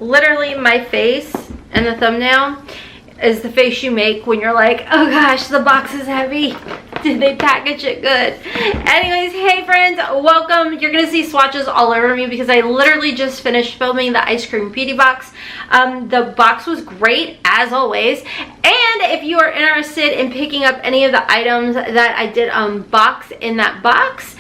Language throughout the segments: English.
Literally my face and the thumbnail is the face you make when you're like, oh gosh, the box is heavy. Did they package it good? Anyways, hey friends, welcome. You're gonna see swatches all over me because I literally just finished filming the ice cream beauty box. The box was great as always. And if you are interested in picking up any of the items that I did unbox in that box,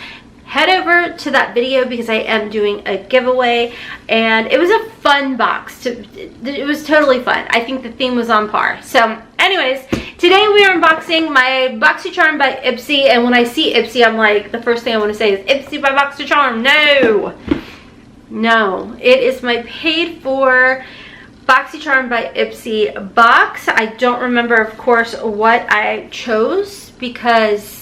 head over to that video because I am doing a giveaway, and it was a fun box. It was totally fun. I think the theme was on par. So anyways, today we are unboxing my Boxycharm by Ipsy, and when I see Ipsy, I'm like, the first thing I want to say is Ipsy by Boxycharm. No, it is my paid for Boxycharm by Ipsy box. I don't remember, of course, what I chose because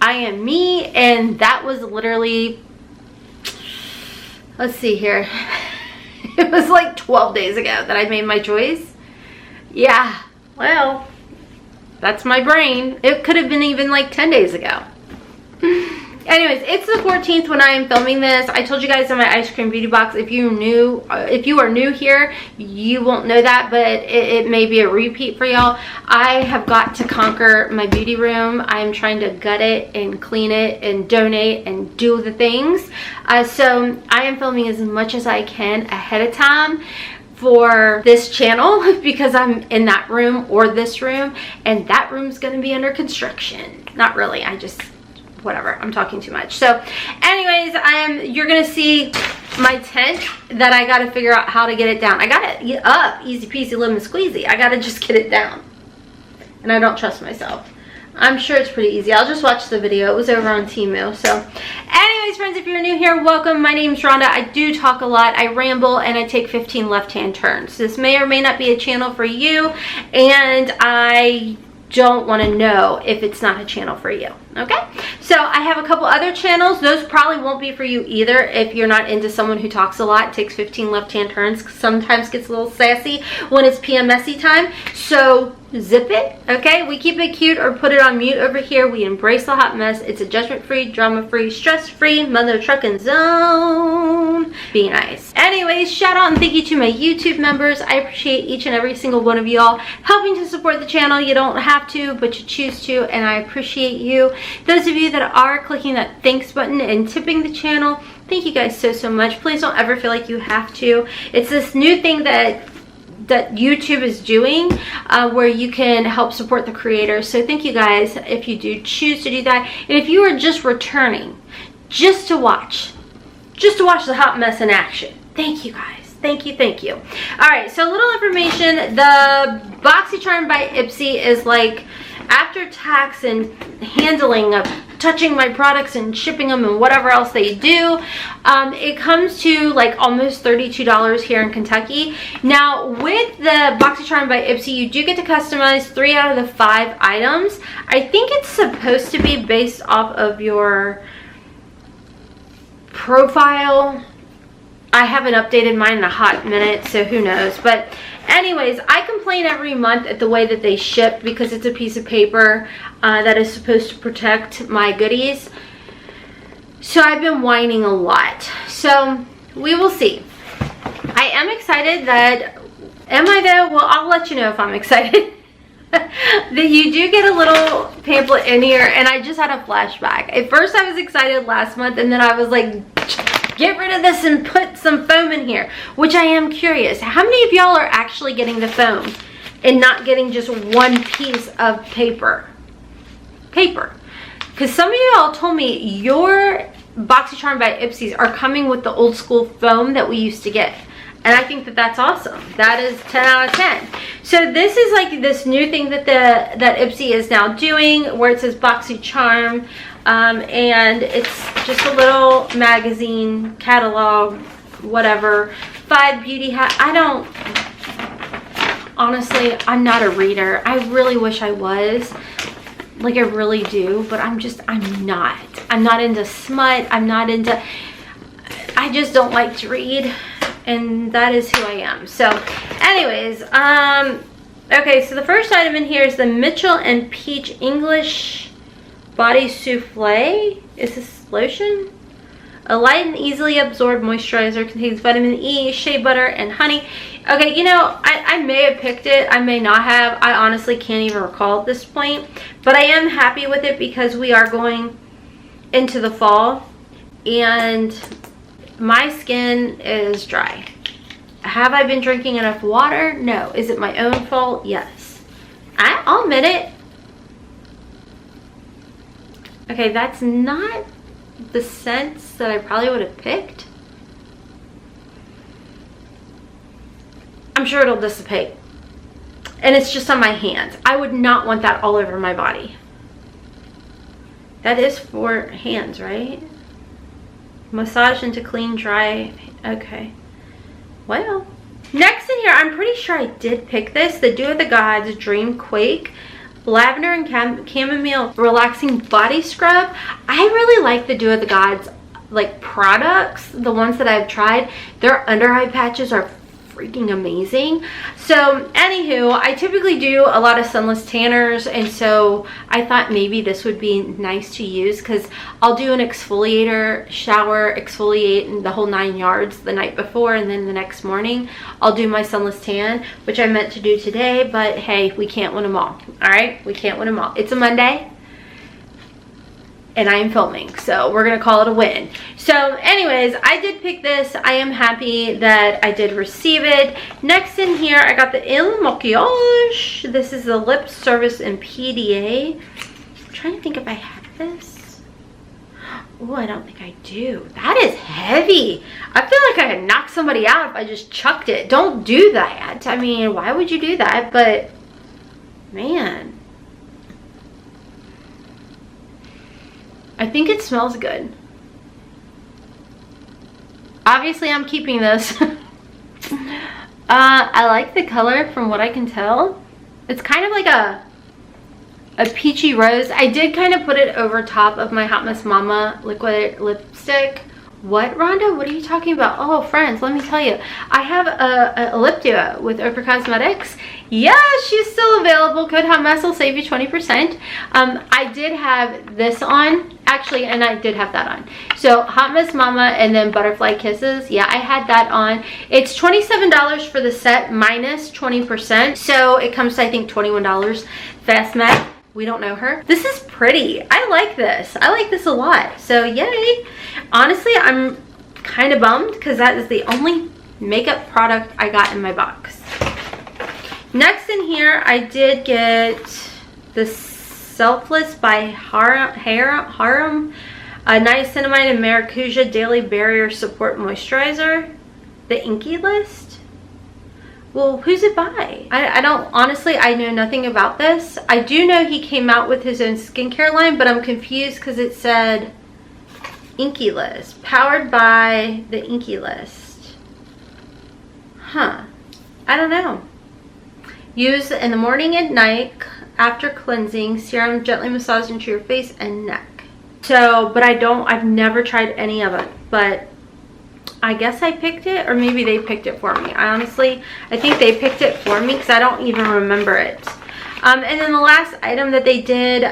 I am me, and that was literally, let's see here, it was like 12 days ago that I made my choice. Yeah, well, that's my brain. It could have been even like 10 days ago. Anyways, it's the 14th when I am filming this. I told you guys in my ice cream beauty box, if you are new here, you won't know that, but it may be a repeat for y'all. I have got to conquer my beauty room. I'm trying to gut it and clean it and donate and do the things. So I am filming as much as I can ahead of time for this channel because I'm in that room or this room, and that room's going to be under construction. Not really, whatever, I'm talking too much. So anyways, you're gonna see my tent that I gotta figure out how to get it down. I got it up easy peasy lemon squeezy. I gotta just get it down, and I don't trust myself. I'm sure it's pretty easy. I'll just watch the video. It was over on Temu. So anyways, friends, if you're new here, welcome. My name's Rhonda. I do talk a lot, I ramble, and I take 15 left-hand turns. This may or may not be a channel for you, and I don't want to know if it's not a channel for you. Okay, so I have a couple other channels. Those probably won't be for you either if you're not into someone who talks a lot, takes 15 left-hand turns, sometimes gets a little sassy when it's PMSy time. So zip it. Okay, we keep it cute or put it on mute over here. We embrace the hot mess. It's a judgment-free, drama-free, stress-free mother trucking zone. Be nice. Anyways, shout out and thank you to my YouTube members. I appreciate each and every single one of y'all helping to support the channel. You don't have to, but you choose to, and I appreciate you. Those of you that are clicking that thanks button and tipping the channel, thank you guys so much. Please don't ever feel like you have to. It's this new thing that YouTube is doing where you can help support the creators. So thank you guys if you do choose to do that. And if you are just returning just to watch the hot mess in action, thank you guys. Thank you. All right, so a little information. The Boxycharm by Ipsy is like after tax and handling of touching my products and shipping them and whatever else they do, it comes to like almost $32 here in Kentucky. Now with the Boxycharm by Ipsy, you do get to customize 3 out of the 5 items. I think it's supposed to be based off of your profile. I haven't updated mine in a hot minute, so who knows. But anyways, I complain every month at the way that they ship because it's a piece of paper that is supposed to protect my goodies. So I've been whining a lot. So we will see. I am excited that, am I though? Well, I'll let you know if I'm excited. That you do get a little pamphlet in here, and I just had a flashback. At first I was excited last month, and then I was like, get rid of this and put some foam in here, which I am curious. How many of y'all are actually getting the foam and not getting just one piece of paper? Because some of y'all told me your Boxycharm by Ipsy are coming with the old school foam that we used to get. And I think that that's awesome. That is 10 out of 10. So this is like this new thing that that Ipsy is now doing, where it says Boxycharm, and it's just a little magazine catalog, whatever. 5 beauty hacks. Honestly, I'm not a reader. I really wish I was. Like, I really do, but I'm not. I'm not into smut. I just don't like to read. And that is who I am. So anyways, okay, so the first item in here is the Mitchell and Peach English Body Souffle. Is this lotion? A light and easily absorbed moisturizer, contains vitamin E, shea butter, and honey. Okay, you know, I may have picked it. I may not have. I honestly can't even recall at this point. But I am happy with it because we are going into the fall. And my skin is dry. Have I been drinking enough water? No. Is it my own fault? Yes. I'll admit it. Okay, that's not the scents that I probably would have picked. I'm sure it'll dissipate. And it's just on my hands. I would not want that all over my body. That is for hands, right? Massage into clean, dry. Okay. Well. Next in here, I'm pretty sure I did pick this. The Dew of the Gods Dream Quake Lavender and Chamomile Relaxing Body Scrub. I really like the Dew of the Gods like products, the ones that I've tried. Their under eye patches are freaking amazing. So anywho, I typically do a lot of sunless tanners, and so I thought maybe this would be nice to use because I'll do an exfoliator, shower, exfoliate the whole 9 yards the night before, and then the next morning I'll do my sunless tan, which I meant to do today, but hey, we can't win them all. All right, we can't win them all. It's a Monday and I am filming, so we're gonna call it a win. So anyways, I did pick this. I am happy that I did receive it. Next in here, I got the Il Maquillage. This is the Lip Service and PDA. I'm trying to think if I have this. Oh, I don't think I do. That is heavy. I feel like I could knock somebody out if I just chucked it. Don't do that. I mean, why would you do that? But man, I think it smells good. Obviously, I'm keeping this. I like the color from what I can tell. It's kind of like a peachy rose. I did kind of put it over top of my Hotmess Momma liquid lipstick. What, Rhonda? What are you talking about? Oh, friends, let me tell you. I have a lip duo with OFRA Cosmetics. Yeah, she's still available. Code Hotmess will save you 20%. I did have this on, actually, and I did have that on. So, Hotmess Momma and then Butterfly Kisses. Yeah, I had that on. It's $27 for the set minus 20%. So, it comes to, I think, $21. Fast math. We don't know her. This is pretty. I like this. I like this a lot. So, yay. Honestly, I'm kind of bummed because that is the only makeup product I got in my box. Next in here, I did get the Selfless by Harem Niacinamide and Maracuja Daily Barrier Support Moisturizer. The Inky List. Well, who's it by? I don't, honestly, I know nothing about this. I do know he came out with his own skincare line, but I'm confused because it said Inky List. Powered by the Inky List. Huh. I don't know. Use in the morning and night after cleansing. Serum gently massage into your face and neck. So, but I've never tried any of it, but I guess I picked it, or maybe they picked it for me. I think they picked it for me because I don't even remember it. And then the last item that they did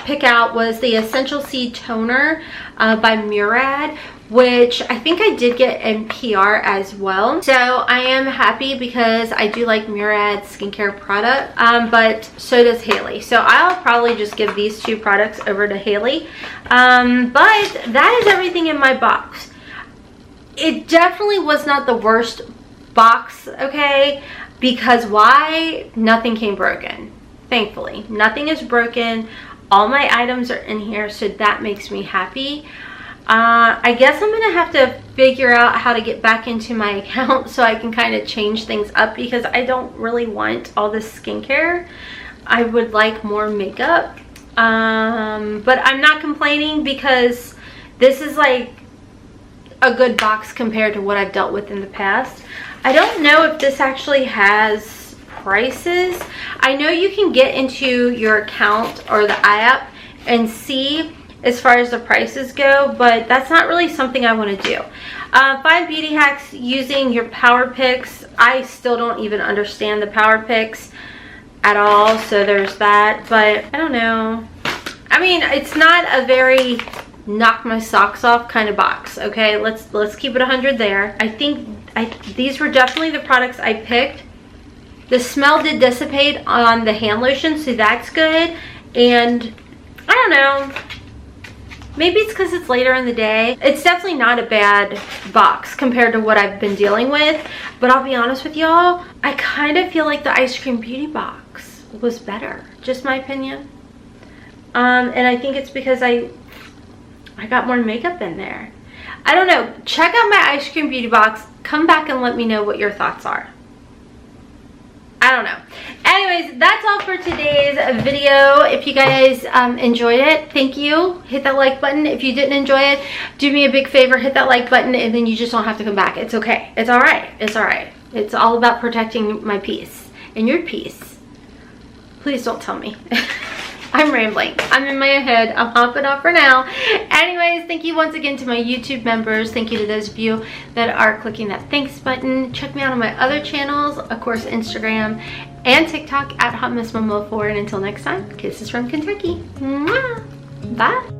pick out was the Essential C Toner by Murad, which I think I did get in PR as well. So I am happy because I do like Murad skincare product, but so does Haley. So I'll probably just give these two products over to Haley. But that is everything in my box. It definitely was not the worst box, okay? Because why? Nothing came broken. Thankfully, nothing is broken. All my items are in here, so that makes me happy. I guess I'm gonna have to figure out how to get back into my account so I can kind of change things up because I don't really want all this skincare. I would like more makeup. But I'm not complaining because this is like a good box compared to what I've dealt with in the past. I don't know if this actually has prices. I know you can get into your account or the app and see as far as the prices go, but that's not really something I want to do. 5 beauty hacks using your Power Picks. I still don't even understand the Power Picks at all, so there's that. But I don't know. I mean, it's not a very knock my socks off kind of box. Okay, let's keep it 100 there. I think these were definitely the products I picked. The smell did dissipate on the hand lotion, so that's good. And I don't know, maybe it's because it's later in the day. It's definitely not a bad box compared to what I've been dealing with. But I'll be honest with y'all, I kind of feel like the Ice Cream Beauty box was better. Just my opinion. And I think it's because I got more makeup in there. I don't know. Check out my Ice Cream Beauty box. Come back and let me know what your thoughts are. I don't know. Anyways, that's all for today's video. If you guys enjoyed it, thank you. Hit that like button. If you didn't enjoy it, do me a big favor, hit that like button, and then you just don't have to come back. It's okay. It's all right. It's all right. It's all about protecting my peace and your peace. Please don't tell me. I'm rambling. I'm in my head. I'm hopping off for now. Anyways, thank you once again to my YouTube members. Thank you to those of you that are clicking that thanks button. Check me out on my other channels, of course, Instagram and TikTok at hotmessmomma4. And until next time, kisses from Kentucky. Mwah. Bye.